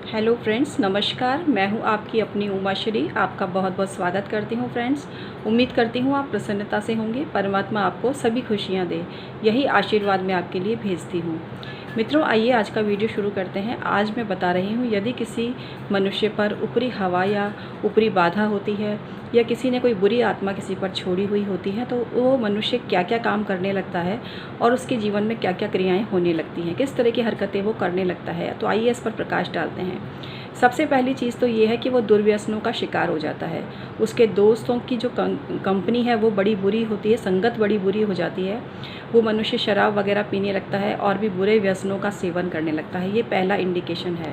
Hello friends, नमस्कार। मैं हूं आपकी अपनी उमा श्री। आपका बहुत बहुत स्वागत करती हूं फ्रेंड्स। उम्मीद करती हूं आप प्रसन्नता से होंगे। परमात्मा आपको सभी खुशियां दे, यही आशीर्वाद मैं आपके लिए भेजती हूं। मित्रों, आइए आज का वीडियो शुरू करते हैं। आज मैं बता रही हूं, यदि किसी मनुष्य पर ऊपरी हवा या ऊपरी बाधा होती है या किसी ने कोई बुरी आत्मा किसी पर छोड़ी हुई होती है तो वो मनुष्य क्या क्या काम करने लगता है और उसके जीवन में क्या क्या क्रियाएं होने लगती हैं, किस तरह की हरकतें वो करने लगता है। तो आइए इस पर प्रकाश डालते हैं। सबसे पहली चीज़ तो ये है कि वो दुर्व्यसनों का शिकार हो जाता है। उसके दोस्तों की जो कंपनी है वो बड़ी बुरी होती है, संगत बड़ी बुरी हो जाती है। वो मनुष्य शराब वगैरह पीने लगता है और भी बुरे व्यसनों का सेवन करने लगता है। ये पहला इंडिकेशन है।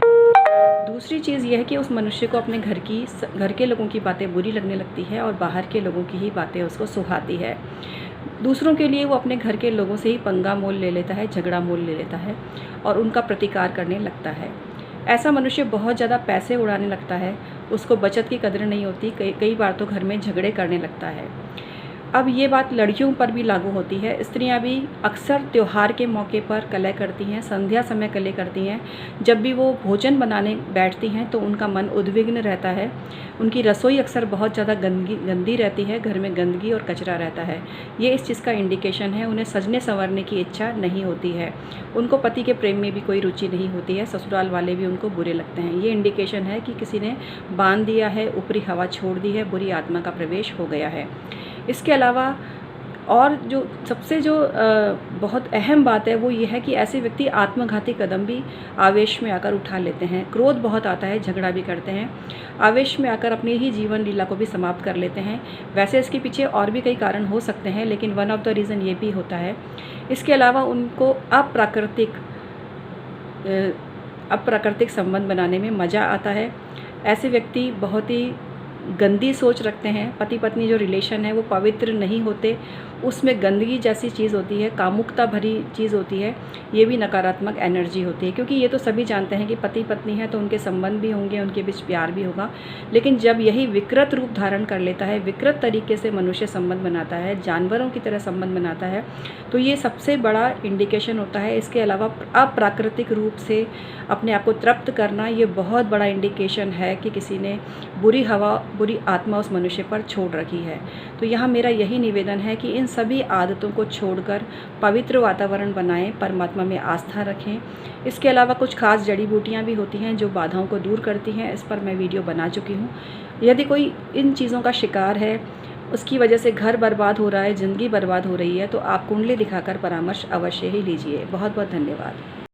दूसरी चीज़ यह है कि उस मनुष्य को अपने घर के लोगों की बातें बुरी लगने लगती है और बाहर के लोगों की ही बातें उसको सुहाती है। दूसरों के लिए वो अपने घर के लोगों से ही पंगा मोल ले लेता है, झगड़ा मोल ले लेता है और उनका प्रतिकार करने लगता है। ऐसा मनुष्य बहुत ज़्यादा पैसे उड़ाने लगता है। उसको बचत की कदर नहीं होती। कई बार तो घर में झगड़े करने लगता है। अब ये बात लड़कियों पर भी लागू होती है। स्त्रियां भी अक्सर त्यौहार के मौके पर कलह करती हैं, संध्या समय कलह करती हैं। जब भी वो भोजन बनाने बैठती हैं तो उनका मन उद्विग्न रहता है। उनकी रसोई अक्सर बहुत ज़्यादा गंदी रहती है, घर में गंदगी और कचरा रहता है। ये इस चीज़ का इंडिकेशन है। उन्हें सजने संवरने की इच्छा नहीं होती है। उनको पति के प्रेम में भी कोई रुचि नहीं होती है। ससुराल वाले भी उनको बुरे लगते हैं। ये इंडिकेशन है कि किसी ने बांध दिया है, ऊपरी हवा छोड़ दी है, बुरी आत्मा का प्रवेश हो गया है। इसके अलावा और जो सबसे बहुत अहम बात है वो ये है कि ऐसे व्यक्ति आत्मघाती कदम भी आवेश में आकर उठा लेते हैं। क्रोध बहुत आता है, झगड़ा भी करते हैं, आवेश में आकर अपनी ही जीवन लीला को भी समाप्त कर लेते हैं। वैसे इसके पीछे और भी कई कारण हो सकते हैं, लेकिन वन ऑफ द रीज़न ये भी होता है। इसके अलावा उनको अप्राकृतिक संबंध बनाने में मज़ा आता है। ऐसे व्यक्ति बहुत ही गंदी सोच रखते हैं। पति पत्नी जो रिलेशन है वो पवित्र नहीं होते, उसमें गंदगी जैसी चीज़ होती है, कामुकता भरी चीज़ होती है। ये भी नकारात्मक एनर्जी होती है, क्योंकि ये तो सभी जानते हैं कि पति पत्नी है तो उनके संबंध भी होंगे, उनके बीच प्यार भी होगा। लेकिन जब यही विकृत रूप धारण कर लेता है, विकृत तरीके से मनुष्य संबंध बनाता है, जानवरों की तरह संबंध बनाता है, तो ये सबसे बड़ा इंडिकेशन होता है। इसके अलावा अप्राकृतिक रूप से अपने आप को तृप्त करना, ये बहुत बड़ा इंडिकेशन है कि किसी ने बुरी हवा, बुरी आत्मा उस मनुष्य पर छोड़ रखी है। तो यहाँ मेरा यही निवेदन है कि इन सभी आदतों को छोड़कर पवित्र वातावरण बनाएं, परमात्मा में आस्था रखें। इसके अलावा कुछ खास जड़ी बूटियाँ भी होती हैं जो बाधाओं को दूर करती हैं। इस पर मैं वीडियो बना चुकी हूँ। यदि कोई इन चीज़ों का शिकार है, उसकी वजह से घर बर्बाद हो रहा है, ज़िंदगी बर्बाद हो रही है, तो आप कुंडली दिखाकर परामर्श अवश्य ही लीजिए। बहुत बहुत धन्यवाद।